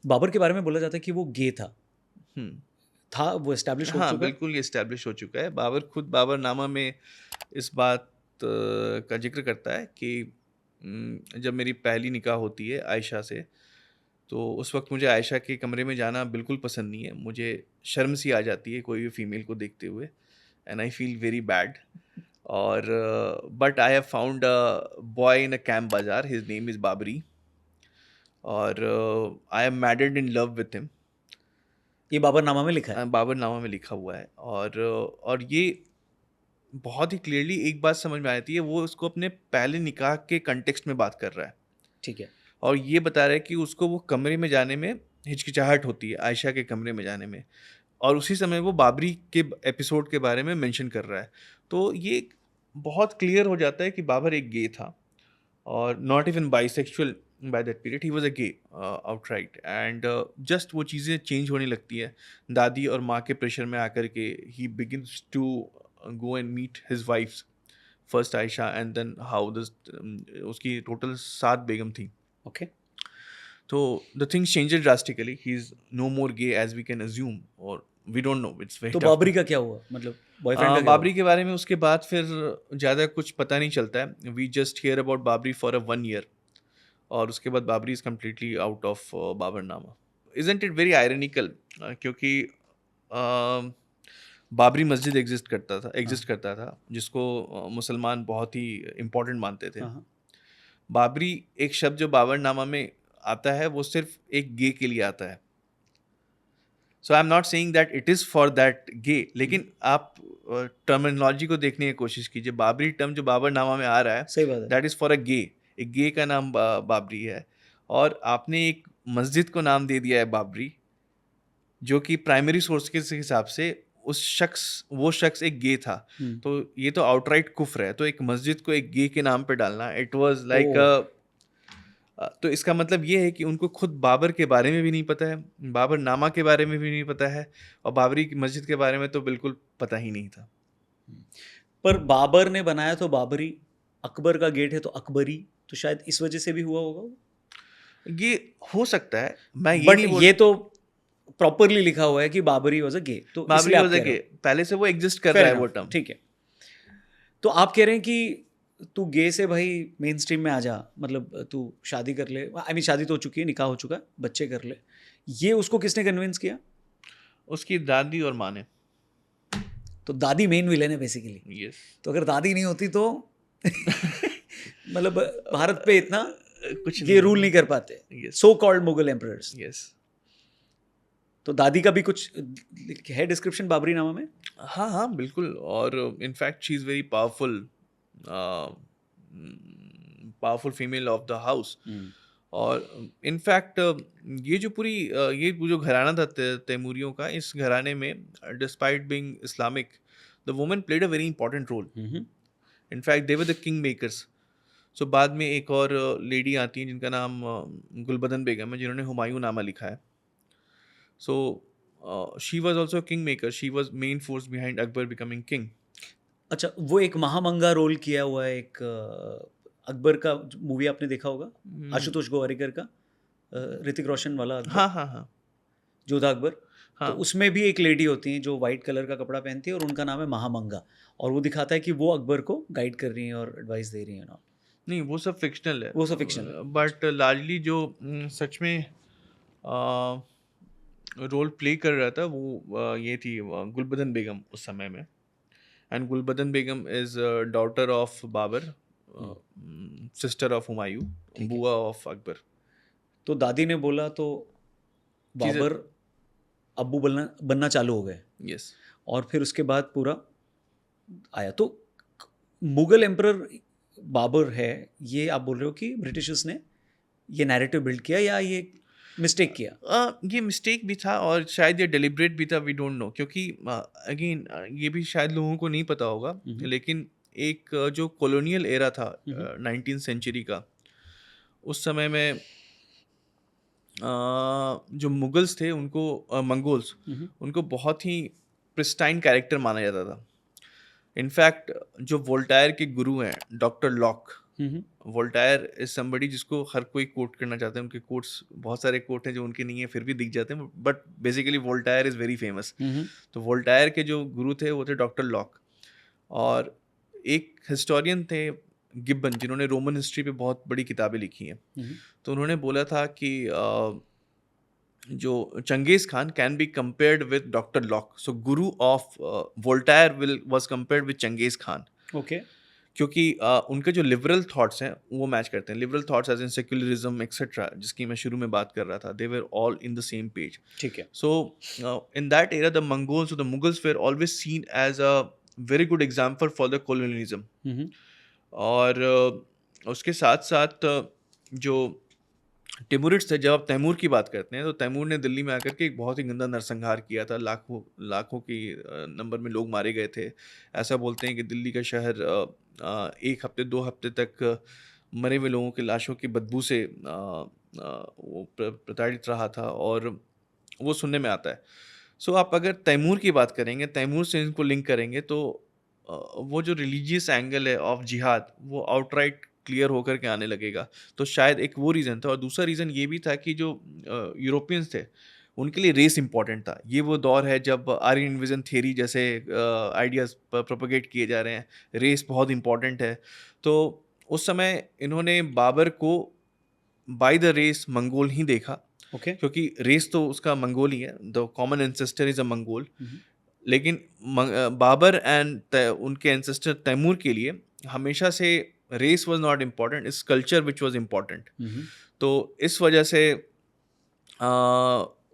बाबर के बारे में बोला जाता है कि वो गे था, हम्म, वो एस्टैब्लिश हो हाँ चुका है? बिल्कुल, ये इस्टेब्लिश हो चुका है। बाबर खुद बाबरनामा में इस बात का जिक्र करता है कि जब मेरी पहली निकाह होती है आयशा से, तो उस वक्त मुझे आयशा के कमरे में जाना बिल्कुल पसंद नहीं है। मुझे शर्म सी आ जाती है कोई भी फीमेल को देखते हुए, and I feel very bad. और but I have found a boy in a camp bazaar, his name is Babri, और I am madded in love with him. ये बाबरनामा में लिखा है? बाबरनामा में लिखा हुआ है। और ये बहुत ही क्लियरली एक बात समझ में आती है, वो उसको अपने पहले निकाह के कंटेक्स्ट में बात कर रहा है, ठीक है। और ये बता रहा है कि उसको वो कमरे में जाने में हिचकिचाहट होती है, आयशा के कमरे में जाने में। और उसी समय वो बाबरी के एपिसोड के बारे में मेंशन कर रहा है। तो ये बहुत क्लियर हो जाता है कि बाबर एक गे था, और not even bisexual by that period, he was a gay outright. And just वो चीज़ें चेंज होने लगती है दादी और माँ के प्रेशर में आकर के। He begins to go and meet his wifes, first Aisha, and then how this, उसकी टोटल 7 बेगम थी। ओके। तो the things changed drastically, he is no more gay as we can assume, और we don't know, it's very तो tough to. Babri का क्या हुआ, मतलब बॉयफ्रेंड का क्या हुआ? बाबरी के बारे में उसके बाद फिर ज़्यादा कुछ पता नहीं चलता है। We just hear about Babri for a 1 year, और उसके बाद Babri is completely out of Baburnama. Isn't it very ironical, क्योंकि बाबरी मस्जिद हाँ, एग्जिस्ट करता था, जिसको मुसलमान बहुत ही इम्पोर्टेंट मानते थे। हाँ, हाँ। बाबरी एक शब्द जो बाबरनामा में आता है, वो सिर्फ एक गे के लिए आता है। So I am not saying that it is for that gay, लेकिन आप टर्मिनोलॉजी को देखने की कोशिश कीजिए। बाबरी टर्म जो बाबरनामा में आ रहा है, सही बात है। दैट इज़ फॉर अ गे। एक गे का नाम बाबरी है, और आपने एक मस्जिद को नाम दे दिया है बाबरी, जो कि प्राइमरी सोर्स के हिसाब से वो शख्स एक गे था। हम्म। तो ये तो आउटराइट कुफ्र है। तो एक मस्जिद को एक गे के नाम पे डालना, इट वाज ओ। लाइक तो इसका मतलब ये है कि उनको खुद बाबर के बारे में भी नहीं पता है, बाबर नामा के बारे में भी नहीं पता है, और बाबरी की मस्जिद के बारे में तो बिल्कुल पता ही नहीं था। पर बाबर ने बनाया तो बाबरी, अकबर का गेट है तो अकबरी, तो शायद इस वजह से भी हुआ होगा वो। ये हो सकता है, मैं ये बट नहीं बोल। ये तो प्रॉपरली लिखा हुआ है कि बाबरी वॉज अ गे, तो बाबरी इसलिए आप वॉज कह अ रहे गे, हो। पहले से वो एग्जिस्ट कर फेयर रहा है वो इनफ, टर्म। ठीक है। तो आप कह रहे हैं कि तू गे से भाई मेन स्ट्रीम में आ जा, मतलब तू शादी कर ले, आई मीन शादी तो हो चुकी है, निकाह हो चुका है, बच्चे कर ले। ये उसको किसने कन्विंस किया? उसकी दादी और माँ ने। तो दादी मेन विलेन है बेसिकली। यस। तो अगर दादी नहीं होती तो मतलब भारत पे इतना कुछ ये नहीं रूल होगा। नहीं कर पाते yes. So called Mughal emperors. Yes. तो दादी का भी कुछ है डिस्क्रिप्शन बाबरी नामा में? हाँ हाँ बिल्कुल, और in fact she is very powerful, powerful female of the house. और इनफैक्ट ये जो पूरी ये जो घराना था तैमूरियों का, इस घराने में despite being Islamic, the women played a very important role. In fact they were the king makers. So बाद में एक और लेडी आती हैं जिनका नाम गुलबदन बेगम है, जिन्होंने हुमायूं नामा लिखा है। So she was also king maker, she was main force behind Akbar becoming king. अच्छा, वो एक महामंगा रोल किया हुआ है, एक अकबर का मूवी आपने देखा होगा, आशुतोष गोवारिकर का, ऋतिक रोशन वाला अकबर, हाँ हाँ हाँ जोधा अकबर। तो हाँ। उसमें भी एक लेडी होती है जो वाइट कलर का कपड़ा पहनती है और उनका नाम है महामंगा, और वो दिखाता है कि वो अकबर को गाइड कर रही हैं और एडवाइस दे रही हैं ना। नहीं, वो सब फिक्शनल है, वो सब फिक्शन है। बट लार्जली जो सच में रोल प्ले कर रहा था वो ये थी गुलबदन बेगम उस समय में। And Gulbadan Begum is daughter of Babur, sister of Humayun, ठीक है। बुआ ऑफ अकबर। तो दादी ने बोला तो चीज़। बाबर अब्बू बनना बनना चालू हो गए, यस। और फिर उसके बाद पूरा आया। तो मुगल एम्परर बाबर है, ये आप बोल रहे हो कि ब्रिटिशर्स ने ये नैरेटिव बिल्ड किया या ये मिस्टेक किया? ये मिस्टेक भी था, और शायद ये डेलिब्रेट भी था, वी डोंट नो, क्योंकि अगेन ये भी शायद लोगों को नहीं पता होगा, लेकिन एक जो कॉलोनियल एरा था 19th सेंचुरी का, उस समय में जो मुगल्स थे उनको मंगोल्स, उनको बहुत ही प्रिस्टाइन कैरेक्टर माना जाता था। इनफैक्ट जो वोल्टायर के गुरु हैं doctor lock, Voltaire is somebody जिसको हर कोई कोट करना चाहता है, उनके कोट्स बहुत सारे कोट हैं जो उनके नहीं है फिर भी दिख जाते हैं, but basically Voltaire is very famous. तो वोल्टायर के जो गुरु थे वो थे डॉक्टर लॉक, और एक हिस्टोरियन थे गिब्बन जिन्होंने रोमन हिस्ट्री पे बहुत बड़ी किताबें लिखी हैं। तो उन्होंने बोला था कि जो Genghis Khan can be compared with doctor Locke, so guru of Voltaire was compared with Genghis Khan. Okay. क्योंकि उनके जो लिबरल थॉट्स हैं वो मैच करते हैं। Liberal thoughts as in secularism etcetera, जिसकी मैं शुरू में बात कर रहा था, they were all in the same page. ठीक है। So in that era the Mongols और the Mughals were always seen as a very good example for the colonialism. और उसके साथ साथ जो टिमुरिड्स थे, जब आप तैमूर की बात करते हैं तो तैमूर ने दिल्ली में आकर के एक बहुत ही गंदा नरसंहार किया था। लाखों की नंबर में लोग मारे गए थे। ऐसा बोलते हैं कि दिल्ली का शहर 1 हफ्ते 2 हफ्ते तक मरे हुए लोगों की लाशों की बदबू से वो प्रताड़ित रहा था, और वो सुनने में आता है। सो आप अगर तैमूर की बात करेंगे, तैमूर से इनको लिंक करेंगे, तो वो जो रिलीजियस एंगल है ऑफ जिहाद वो आउटराइट क्लियर होकर के आने लगेगा। तो शायद एक वो रीज़न था, और दूसरा रीज़न ये भी था कि जो यूरोपियंस थे उनके लिए रेस इंपॉर्टेंट था। ये वो दौर है जब आर्यन इन्विजन थ्योरी जैसे आइडियाज़ प्रोपेगेट किए जा रहे हैं, रेस बहुत इंपॉर्टेंट है। तो उस समय इन्होंने बाबर को बाय द रेस मंगोल ही देखा। ओके। क्योंकि रेस तो उसका मंगोल ही है, the common ancestor is a Mongol. लेकिन बाबर एंड उनके एंसेस्टर तैमूर के लिए हमेशा से race was not important, it's culture which was important. तो इस वजह से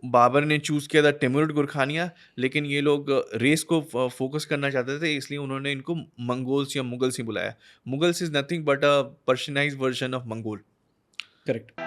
बाबर ने चूज़ किया था टिमुरिड गुरखानिया, लेकिन ये लोग रेस को फोकस करना चाहते थे, इसलिए उन्होंने इनको मंगोल्स या मुगल्स ही बुलाया। Mughals is nothing but a Persianized version of Mongol. Correct.